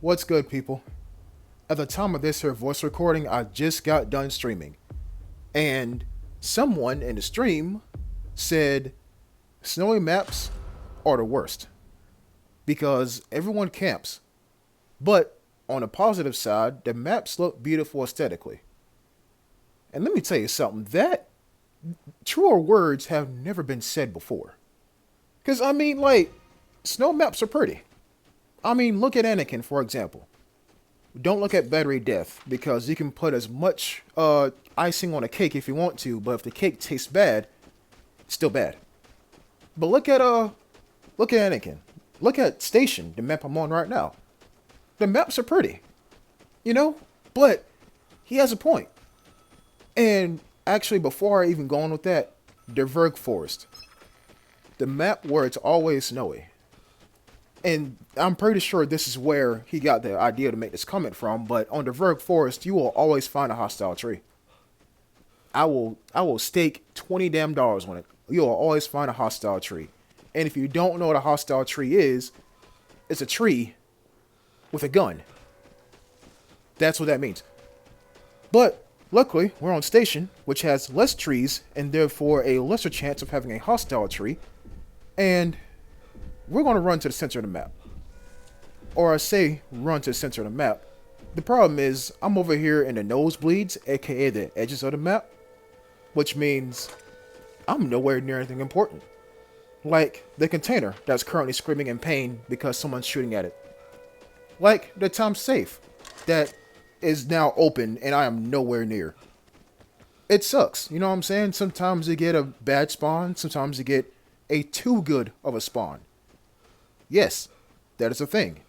What's good, people? At the time of this here voice recording, I just got done streaming. And someone in the stream said snowy maps are the worst because everyone camps. But on the positive side, the maps look beautiful aesthetically. And let me tell you something, that truer words have never been said before. Because, snow maps are pretty. Look at Anakin, for example. Don't look at battery death because you can put as much icing on a cake if you want to, but if the cake tastes bad, it's still bad. But look at Anakin. Look at Station, the map I'm on right now. The maps are pretty, but he has a point. And actually, before I even go on with that, the Verg Forest, the map where it's always snowy. And I'm pretty sure this is where he got the idea to make this comment from, but on the Verg Forest, you will always find a hostile tree. I will stake 20 damn dollars on it. You will always find a hostile tree. And if you don't know what a hostile tree is, it's a tree with a gun. That's what that means. But luckily, we're on Station, which has less trees and therefore a lesser chance of having a hostile tree. And we're going to run to the center of the map. Or I say run to the center of the map. The problem is I'm over here in the nosebleeds, aka the edges of the map, which means I'm nowhere near anything important. Like the container that's currently screaming in pain because someone's shooting at it. Like the Tom safe that is now open and I am nowhere near. It sucks, you know what I'm saying? Sometimes you get a bad spawn, sometimes you get a too good of a spawn. Yes, that is a thing.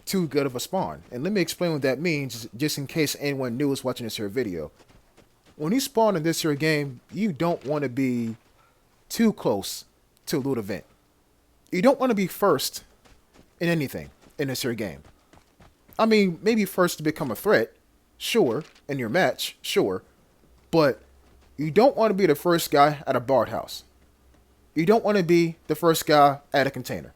Too good of a spawn. And let me explain what that means, just in case anyone new is watching this here video. When you spawn in this here game, you don't want to be too close to a loot event. You don't want to be first in anything in this here game. Maybe first to become a threat, sure, in your match, sure. But you don't want to be the first guy at a barred house. You don't want to be the first guy at a container.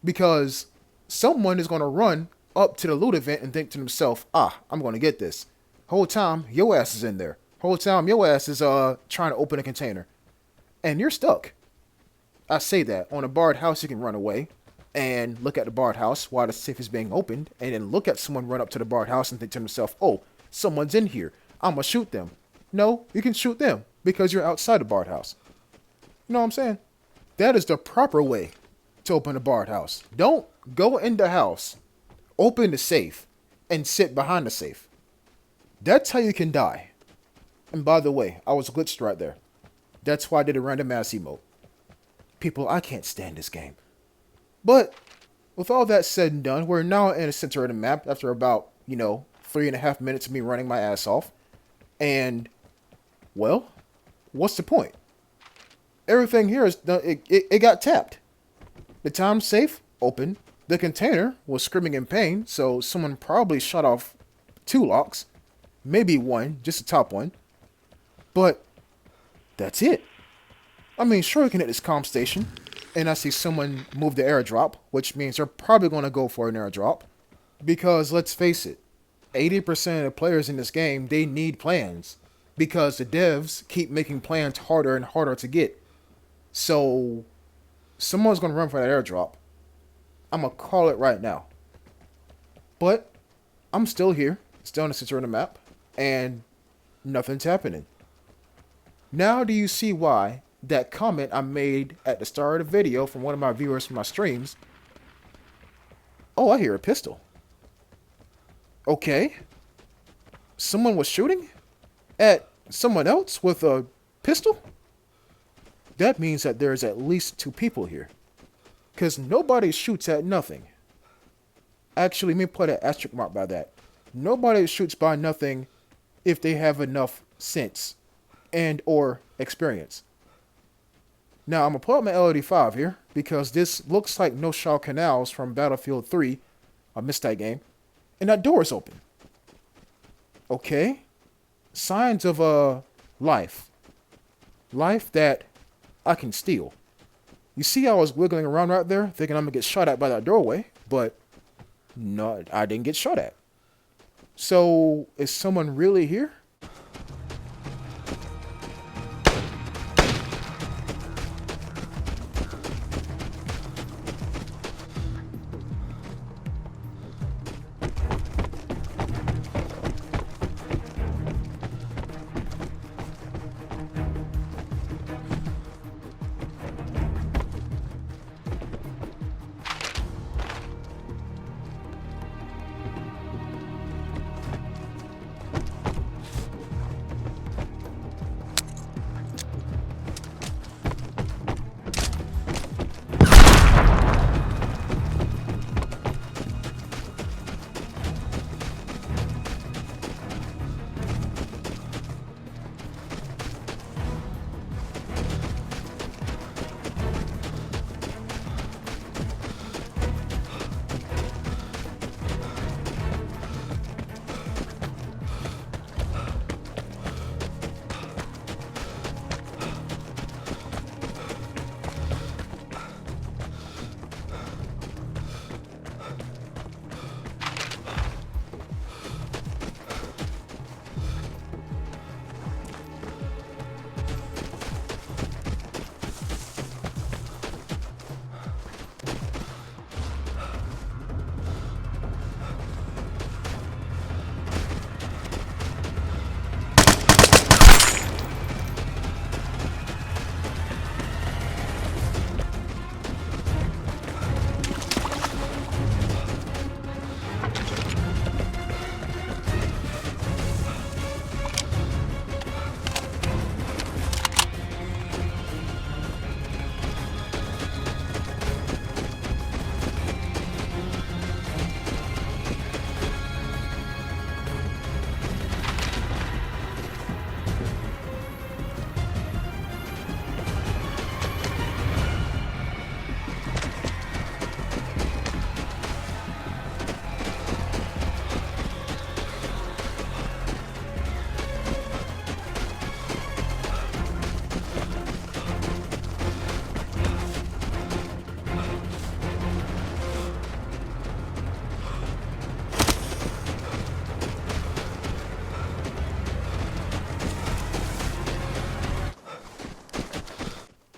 Because someone is going to run up to the loot event and think to themselves, I'm going to get this. Whole time, your ass is in there. Whole time, your ass is trying to open a container. And you're stuck. I say that. On a barred house, you can run away and look at the barred house while the safe is being opened. And then look at someone run up to the barred house and think to themselves, someone's in here. I'm going to shoot them. No, you can shoot them because you're outside the barred house. You know what I'm saying? That is the proper way to open a barred house. Don't go in the house, open the safe, and sit behind the safe. That's how you can die. And by the way, I was glitched right there. That's why I did a random ass emote. People, I can't stand this game. But with all that said and done, we're now in the center of the map after about, 3.5 minutes of me running my ass off. And, well, what's the point? Everything here is done. It got tapped. The time safe open. The container was screaming in pain, so someone probably shot off 2 locks, maybe 1, just the top one. But that's it. Sure, you can hit this comm station, and I see someone move the airdrop, which means they're probably going to go for an airdrop. Because let's face it, 80% of the players in this game, they need plans. Because the devs keep making plans harder and harder to get. So someone's going to run for that airdrop. I'm going to call it right now. But I'm still here, still in the center of the map, and nothing's happening. Now do you see why that comment I made at the start of the video from one of my viewers from my streams? Oh, I hear a pistol. Okay. Someone was shooting at someone else with a pistol? That means that there's at least 2 people here. Because nobody shoots at nothing. Actually, let me put an asterisk mark by that. Nobody shoots by nothing if they have enough sense and or experience. Now, I'm going to pull up my LED5 here because this looks like No Shaw Canals from Battlefield 3. I missed that game. And that door is open. Okay. Signs of life. Life that I can steal. You see I was wiggling around right there, thinking I'm going to get shot at by that doorway, but No, I didn't get shot at. So, is someone really here?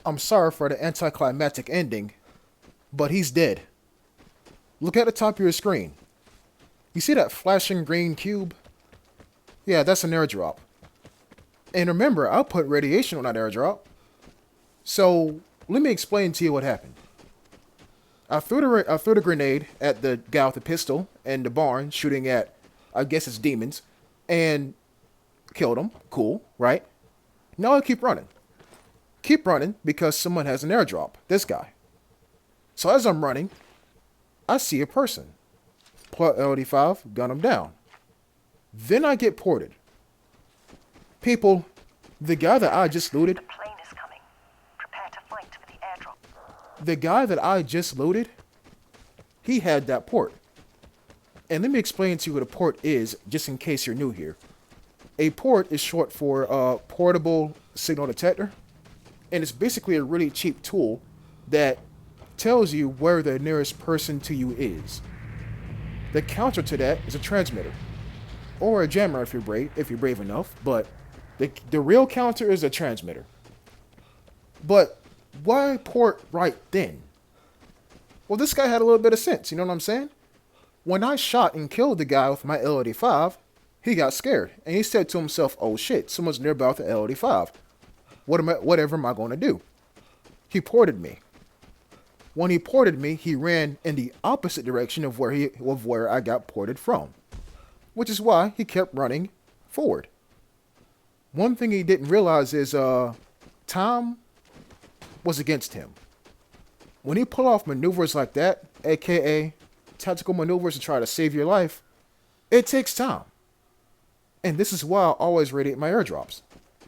I'm sorry for the anticlimactic ending, but he's dead. Look at the top of your screen. You see that flashing green cube? Yeah, that's an airdrop. And remember, I put radiation on that airdrop. So, let me explain to you what happened. I threw the grenade at the guy with the pistol in the barn, shooting at, I guess it's demons, and killed him. Cool, right? Now I keep running. Keep running because someone has an airdrop. This guy. So as I'm running, I see a person. Pull out LD5, gun him down. Then I get ported. People, the guy that I just looted. The plane is coming. Prepare to fight for the airdrop. The guy that I just looted, he had that port. And let me explain to you what a port is, just in case you're new here. A port is short for portable signal detector. And it's basically a really cheap tool that tells you where the nearest person to you is. The counter to that is a transmitter. Or a jammer if you're brave enough, but the real counter is a transmitter. But why port right then? Well, this guy had a little bit of sense, you know what I'm saying? When I shot and killed the guy with my LD5, he got scared. And he said to himself, oh shit, someone's nearby with the LD5. Whatever am I going to do? He ported me. When he ported me, he ran in the opposite direction of where I got ported from. Which is why he kept running forward. One thing he didn't realize is time was against him. When you pull off maneuvers like that, aka tactical maneuvers to try to save your life, it takes time. And this is why I always radiate my airdrops.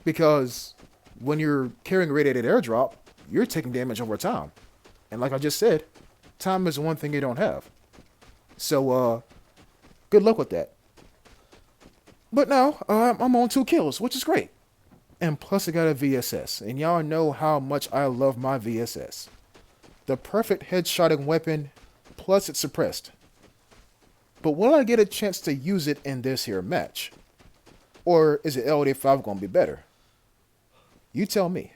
Because when you're carrying a radiated airdrop, you're taking damage over time. And like I just said, time is the one thing you don't have. So, good luck with that. But now, I'm on 2 kills, which is great. And plus I got a VSS, and y'all know how much I love my VSS. The perfect headshotting weapon, plus it's suppressed. But will I get a chance to use it in this here match? Or is it LD5 gonna be better? You tell me.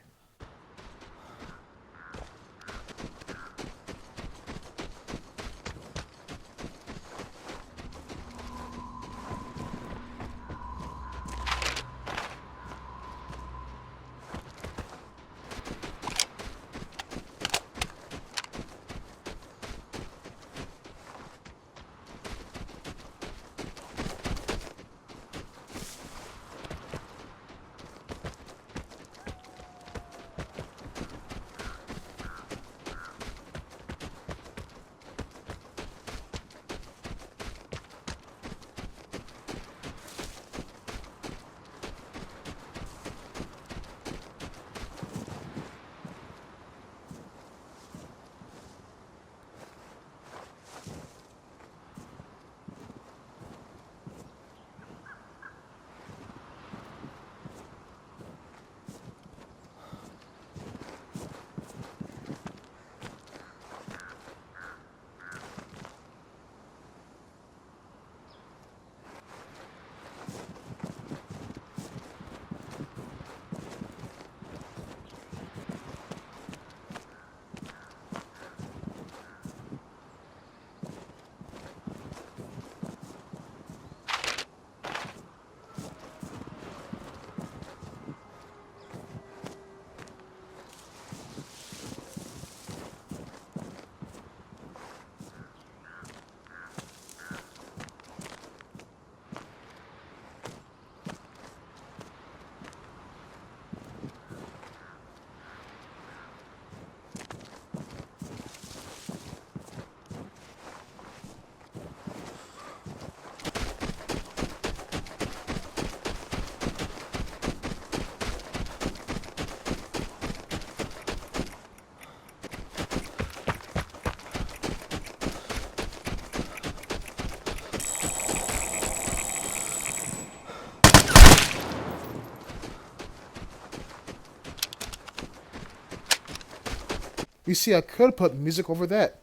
You see, I could put music over that.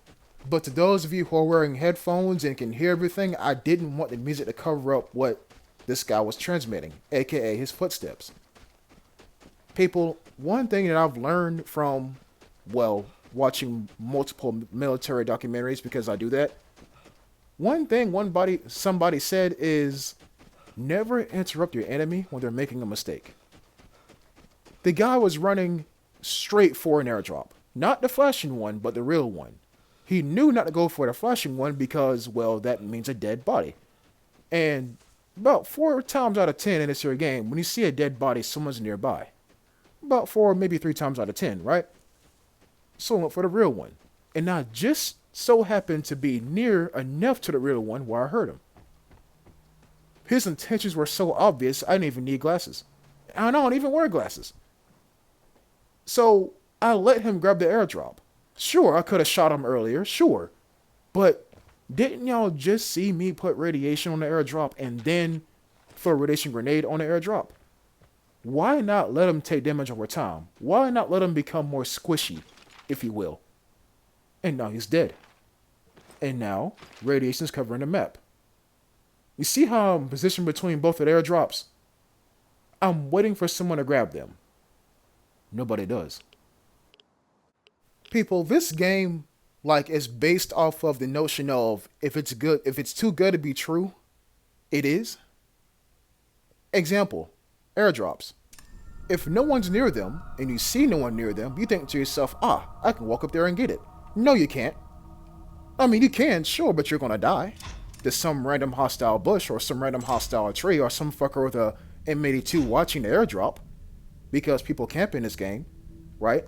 But to those of you who are wearing headphones and can hear everything, I didn't want the music to cover up what this guy was transmitting, aka his footsteps. People, one thing that I've learned from, well, watching multiple military documentaries because I do that, one thing somebody said is never interrupt your enemy when they're making a mistake. The guy was running straight for an airdrop. Not the flashing one, but the real one. He knew not to go for the flashing one because, well, that means a dead body. And about 4 times out of 10 in this here game, when you see a dead body, someone's nearby. About 4, maybe 3 times out of 10, right? So I went for the real one. And I just so happened to be near enough to the real one where I heard him. His intentions were so obvious, I didn't even need glasses. I don't even wear glasses. So I let him grab the airdrop. Sure, I could have shot him earlier, sure. But didn't y'all just see me put radiation on the airdrop and then throw a radiation grenade on the airdrop? Why not let him take damage over time? Why not let him become more squishy, if you will? And now he's dead. And now, radiation's covering the map. You see how I'm positioned between both of the airdrops? I'm waiting for someone to grab them. Nobody does. People, this game, is based off of the notion of if it's too good to be true, it is. Example, airdrops. If no one's near them, and you see no one near them, you think to yourself, I can walk up there and get it. No, you can't. I mean, you can, sure, but you're gonna die. There's some random hostile bush, or some random hostile tree, or some fucker with a M82 watching the airdrop. Because people camp in this game, right?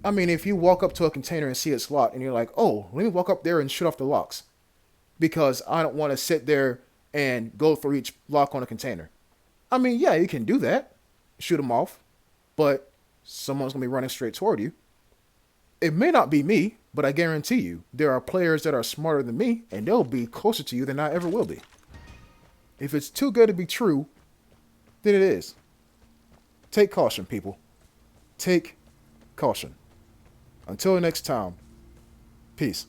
I mean, if you walk up to a container and see it's locked, and you're like, oh, let me walk up there and shoot off the locks. Because I don't want to sit there and go through each lock on a container. I mean, yeah, you can do that. Shoot them off. But someone's going to be running straight toward you. It may not be me, but I guarantee you, there are players that are smarter than me, and they'll be closer to you than I ever will be. If it's too good to be true, then it is. Take caution, people. Take caution. Until next time, peace.